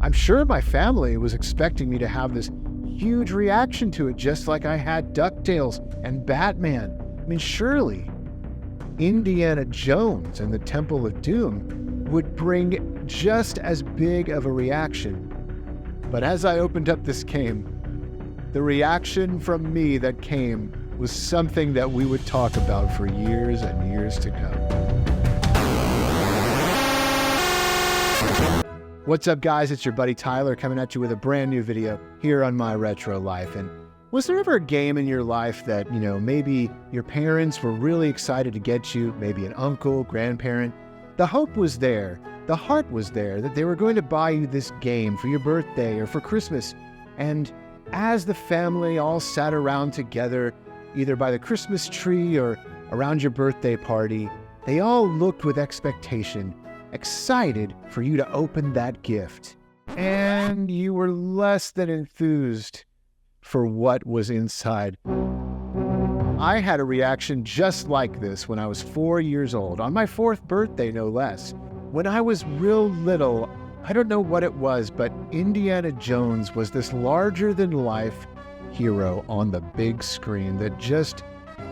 I'm sure my family was expecting me to have this huge reaction to it, just like I had DuckTales and Batman. I mean, surely Indiana Jones and the Temple of Doom would bring just as big of a reaction. But as I opened up this game, the reaction from me that came was something that we would talk about for years and years to come. What's up, guys? It's your buddy Tyler coming at you with a brand new video here on My Retro Life. And was there ever a game in your life that, maybe your parents were really excited to get you, maybe an uncle, grandparent? The hope was there, the heart was there that they were going to buy you this game for your birthday or for Christmas. And as the family all sat around together, either by the Christmas tree or around your birthday party, they all looked with expectation, excited for you to open that gift. And you were less than enthused for what was inside. I had a reaction just like this when I was 4 years old, on my 4th birthday no less. When I was real little, I don't know what it was, but Indiana Jones was this larger-than-life hero on the big screen that just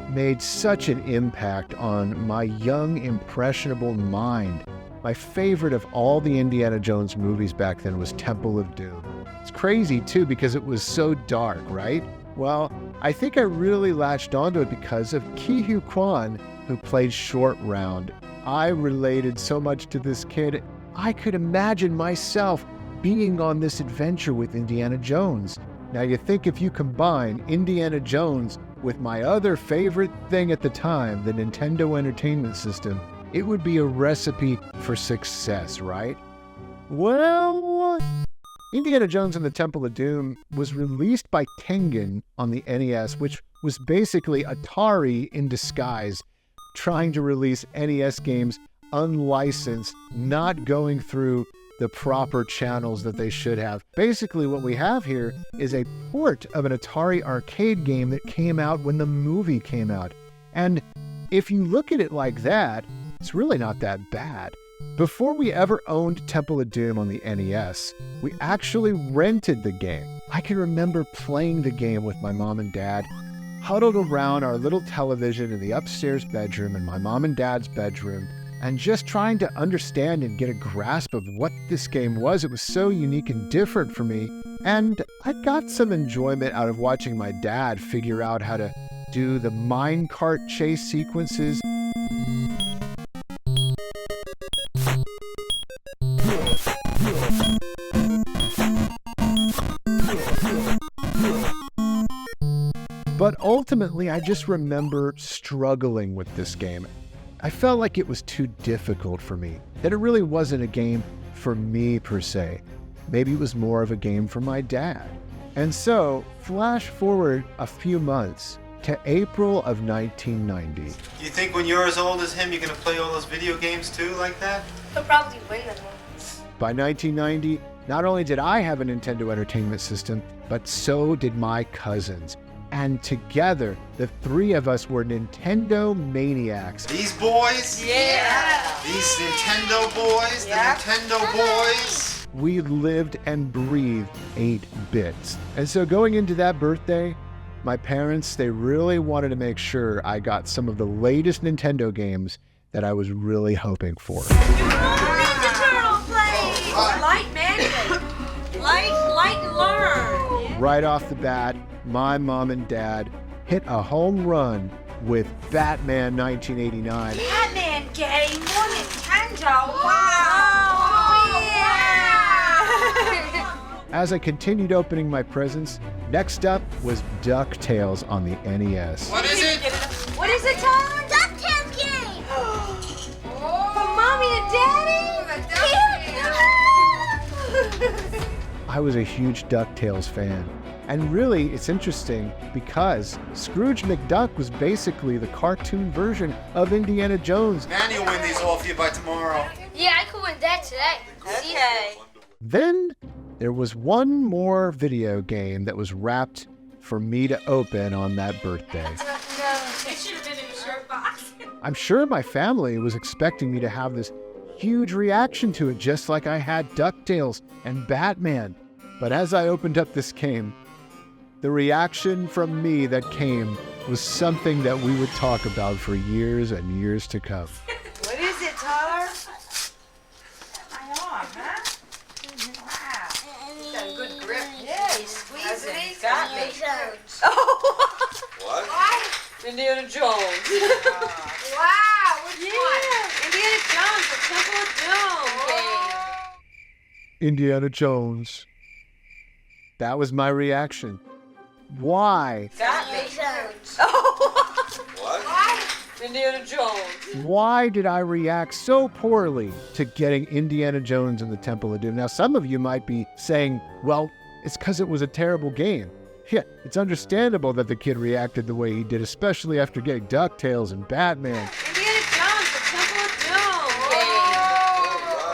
made such an impact on my young, impressionable mind. My favorite of all the Indiana Jones movies back then was Temple of Doom. It's crazy, too, because it was so dark, right? Well, I think I really latched onto it because of Ke-Huy Quan, who played Short Round. I related so much to this kid. I could imagine myself being on this adventure with Indiana Jones. Now, you think if you combine Indiana Jones with my other favorite thing at the time, the Nintendo Entertainment System, it would be a recipe for success, right? Well, Indiana Jones and the Temple of Doom was released by Tengen on the NES, which was basically Atari in disguise, trying to release NES games unlicensed, not going through the proper channels that they should have. Basically, what we have here is a port of an Atari arcade game that came out when the movie came out. And if you look at it like that, it's really not that bad. Before we ever owned Temple of Doom on the NES, we actually rented the game. I can remember playing the game with my mom and dad, huddled around our little television in the upstairs bedroom in my mom and dad's bedroom, and just trying to understand and get a grasp of what this game was. It was so unique and different for me, and I got some enjoyment out of watching my dad figure out how to do the minecart chase sequences. But ultimately, I just remember struggling with this game. I felt like it was too difficult for me, that it really wasn't a game for me per se. Maybe it was more of a game for my dad. And so, flash forward a few months to April of 1990. You think when you're as old as him, you're gonna play all those video games too, like that? He'll probably win them all. By 1990, not only did I have a Nintendo Entertainment System, but so did my cousins. And together, the three of us were Nintendo maniacs. These boys? Yeah! These Nintendo boys? Yeah. The Nintendo boys? We lived and breathed 8-bits. And so going into that birthday, my parents, they really wanted to make sure I got some of the latest Nintendo games that I was really hoping for. Ninja Turtle play! Light mandate! Light and learn! Right off the bat, my mom and dad hit a home run with Batman 1989. Batman game! More Nintendo! Wow! Yeah! As I continued opening my presents, next up was DuckTales on the NES. What is it? What is it, Tyler? DuckTales game! For Mommy and Daddy? I was a huge DuckTales fan. And really, it's interesting because Scrooge McDuck was basically the cartoon version of Indiana Jones. Manny will win these off you by tomorrow. Yeah, I could win that today. Okay. Then there was one more video game that was wrapped for me to open on that birthday. It should have been in the shirt box. I'm sure my family was expecting me to have this huge reaction to it, just like I had DuckTales and Batman. But as I opened up this game, the reaction from me that came was something that we would talk about for years and years to come. What is it, Tyler? My arm, huh? Wow. He's got a good grip. Yeah, he's squeezing. He's got me. What? Indiana Jones. Wow, which one? Indiana Jones, the Temple of Doom game. Indiana Jones. That was my reaction. Why? Got me. What? Indiana Jones. Why did I react so poorly to getting Indiana Jones and the Temple of Doom? Now, some of you might be saying, well, it's because it was a terrible game. Yeah, it's understandable that the kid reacted the way he did, especially after getting DuckTales and Batman. Indiana Jones, the Temple of Doom game.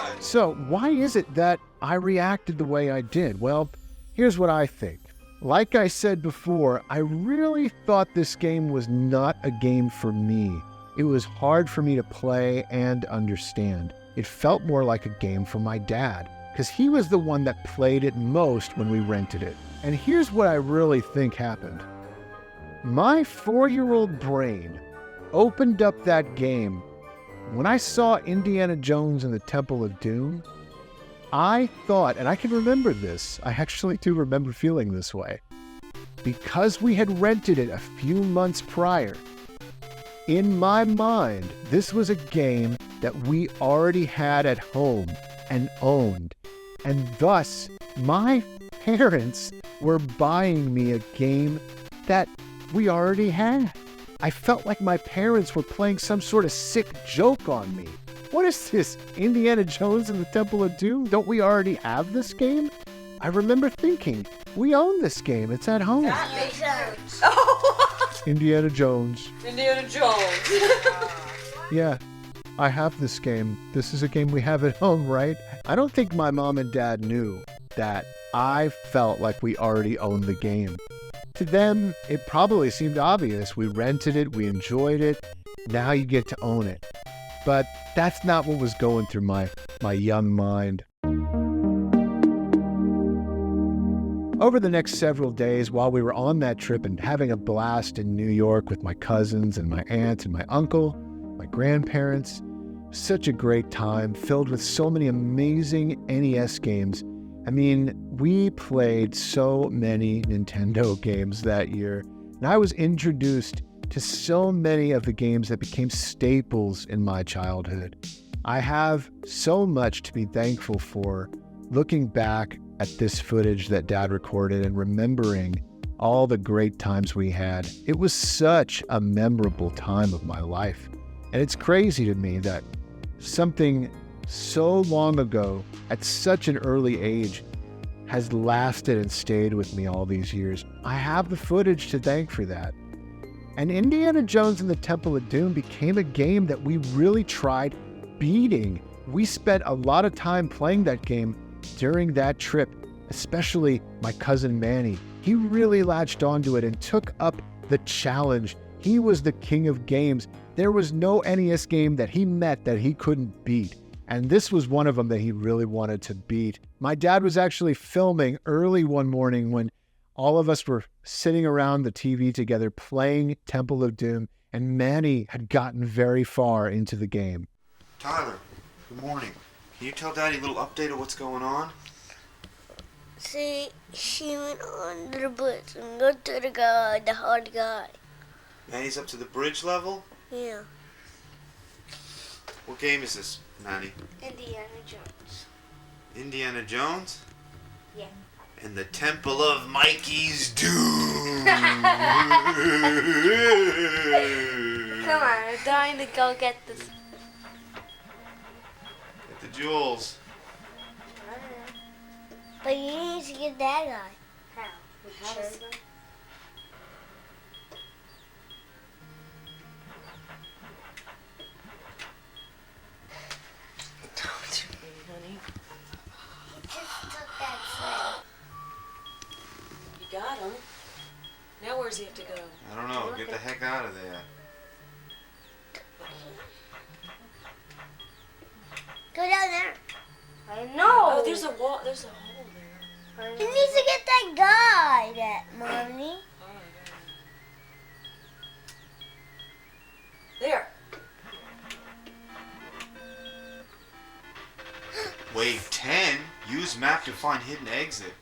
Alright. So, why is it that I reacted the way I did? Well, here's what I think. Like I said before, I really thought this game was not a game for me. It was hard for me to play and understand. It felt more like a game for my dad, because he was the one that played it most when we rented it. And here's what I really think happened. My 4-year-old brain opened up that game. When I saw Indiana Jones and the Temple of Doom, I thought, and I can remember this, I actually do remember feeling this way, because we had rented it a few months prior. In my mind, this was a game that we already had at home and owned, and thus my parents were buying me a game that we already had. I felt like my parents were playing some sort of sick joke on me. What is this, Indiana Jones and the Temple of Doom? Don't we already have this game? I remember thinking, we own this game, it's at home. Indiana Jones. Indiana Jones. Yeah, I have this game. This is a game we have at home, right? I don't think my mom and dad knew that I felt like we already owned the game. To them, it probably seemed obvious. We rented it, we enjoyed it, now you get to own it. But that's not what was going through my young mind. Over the next several days, while we were on that trip and having a blast in New York with my cousins and my aunt and my uncle, my grandparents, such a great time filled with so many amazing NES games. I mean, we played so many Nintendo games that year, and I was introduced to so many of the games that became staples in my childhood. I have so much to be thankful for looking back at this footage that Dad recorded and remembering all the great times we had. It was such a memorable time of my life. And it's crazy to me that something so long ago, at such an early age, has lasted and stayed with me all these years. I have the footage to thank for that. And Indiana Jones and the Temple of Doom became a game that we really tried beating. We spent a lot of time playing that game during that trip, especially my cousin Manny. He really latched onto it and took up the challenge. He was the king of games. There was no NES game that he met that he couldn't beat. And this was one of them that he really wanted to beat. My dad was actually filming early one morning when all of us were sitting around the TV together playing Temple of Doom, and Manny had gotten very far into the game. Tyler, good morning. Can you tell Daddy a little update of what's going on? See, she went under the bridge and go to the guy, the hard guy. Manny's up to the bridge level? Yeah. What game is this, Manny? Indiana Jones. Indiana Jones? Yeah. And the Temple of Mikey's Doom! Come on, I'm dying to go get this. Get the jewels. But you need to get that guy. How? You got him. Now where's he have to go? I don't know. Get the heck out of there. Go down there. I know. Oh, there's a wall. There's a hole there. He needs to get that guy, Mommy. There. Wave 10. Use map to find hidden exit.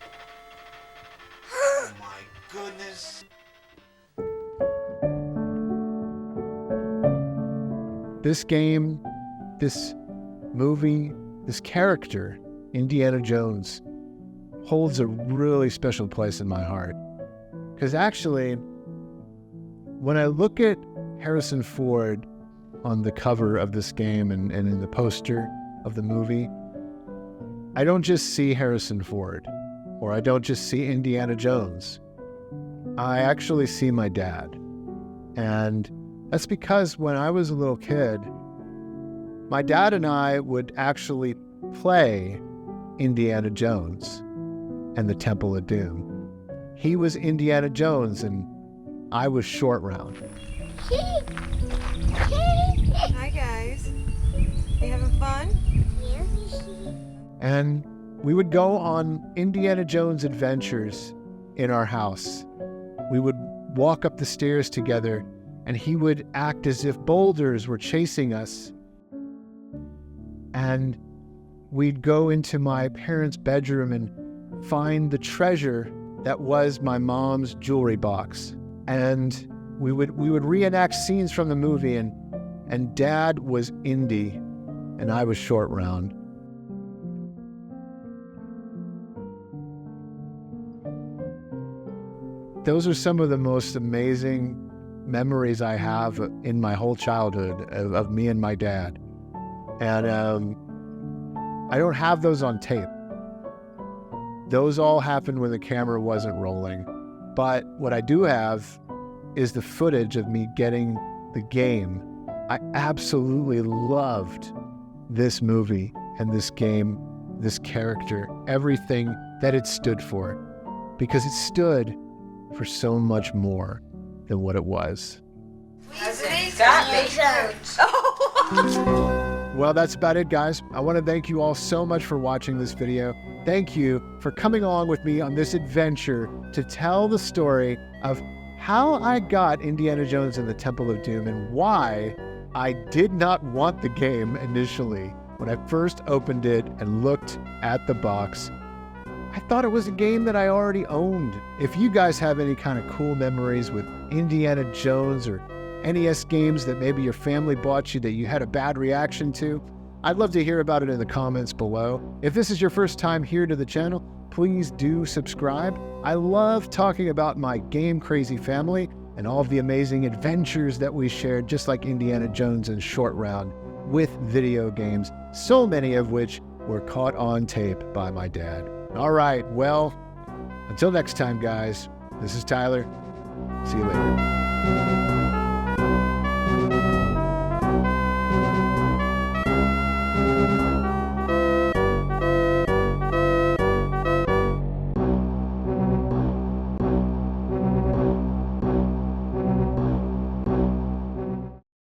Oh my goodness. This game, this movie, this character, Indiana Jones, holds a really special place in my heart. Because actually, when I look at Harrison Ford on the cover of this game and in the poster of the movie, I don't just see Harrison Ford, or I don't just see Indiana Jones. I actually see my dad. And that's because when I was a little kid, my dad and I would actually play Indiana Jones and the Temple of Doom. He was Indiana Jones and I was Short Round. Hi, guys. You having fun? And we would go on Indiana Jones adventures in our house. We would walk up the stairs together and he would act as if boulders were chasing us. And we'd go into my parents' bedroom and find the treasure that was my mom's jewelry box. And we would reenact scenes from the movie, and Dad was Indy and I was Short Round. Those are some of the most amazing memories I have in my whole childhood of me and my dad. And I don't have those on tape. Those all happened when the camera wasn't rolling. But what I do have is the footage of me getting the game. I absolutely loved this movie and this game, this character, everything that it stood for, because it stood for so much more than what it was. Got me. Well, that's about it, guys. I want to thank you all so much for watching this video. Thank you for coming along with me on this adventure to tell the story of how I got Indiana Jones and the Temple of Doom and why I did not want the game initially. When I first opened it and looked at the box, I thought it was a game that I already owned. If you guys have any kind of cool memories with Indiana Jones or NES games that maybe your family bought you that you had a bad reaction to, I'd love to hear about it in the comments below. If this is your first time here to the channel, please do subscribe. I love talking about my game crazy family and all of the amazing adventures that we shared, just like Indiana Jones and Short Round, with video games, so many of which were caught on tape by my dad. All right, well, until next time, guys, this is Tyler. See you later.